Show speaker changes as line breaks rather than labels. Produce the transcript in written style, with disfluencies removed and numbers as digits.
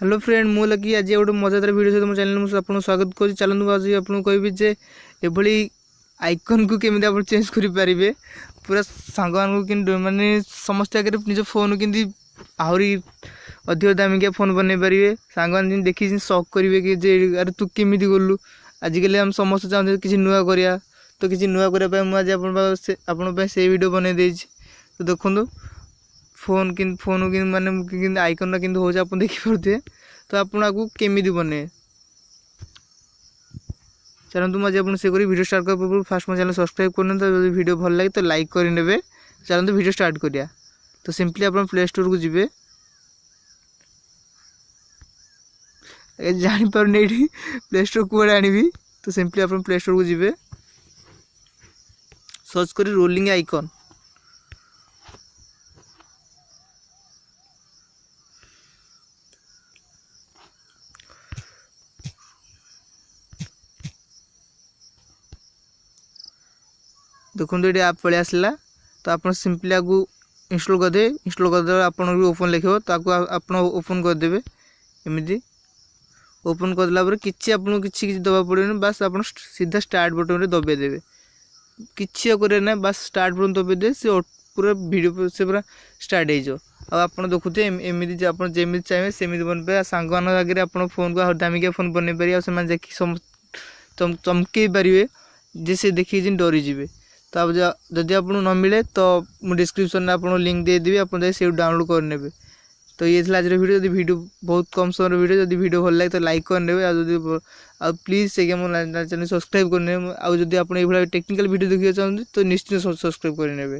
Hello friend मु lucky आज गोटे मजादार वीडियो सहित मो चैनल में आपको स्वागत करुँच। चलू आज आपको कहबी जे एभली आइकन को केमी आप चेंज करेंगे पूरा सांग मानने समस्त आगे निज फोन के आहरी अधिक दामिकिया फोन बनई पारे सांग मैंने देखी शक करेंगे कि जे अरे तू केमी गलु आजिकल आम समस्त चाहते किसी नुआ करा तो किसी नुआ करने मुझे आप से वीडियो बनई देछि। तो देखो फोन कि माने आइकन कि हो आप देखिपे तो आपको केमी बने चलते मुझे आप से वीडियो स्टार्ट कर पूर्व फास्ट मो चैनल सब्सक्राइब करने तो वीडियो भल लगे तो लाइक करने। चलते वीडियो स्टार्ट करिया। तो सिंपली आप प्ले स्टोर को जी जापार नहीं प्ले स्टोर कूड़े आनी तो सिंपली आप प्ले स्टोर को जी सर्च कर रोलिंग आइकन देखो ये आप पलि आसला तो आप सिंपली आपको इंस्टॉल करदे आप ओपन लिखो तो आप ओपन करदे एमती ओपन करदेला किसी आपको किसी दबा पड़े बास आप सीधा स्टार्ट बटन दबाई देवे किसी ना बास स्टार्ट बटन दबाई दे से पूरा वीडियो से पूरा स्टार्ट हो आप देखुते एमती आप जमी चाहिए सेमती बन पाए सांग आगे आप फोन को दामिकिया फोन बनई पारे देखिए चमकई पारे जे से देखिए डरीजे। तो आप जदि आपको न मिले तो मुझे डिस्क्रिप्शन में आपको लिंक देदेवी आप से डाउनलोड करने। तो ये आज वीडियो यदि वीडियो बहुत कम समय वीडियो जब वीडियो भल लगे तो लाइक करने आ प्लीज से मो चैनल सब्सक्राइब करने। आदि आप टेक्निकल वीडियो देखिए चाहते तो निश्चित सब्सक्राइब करने।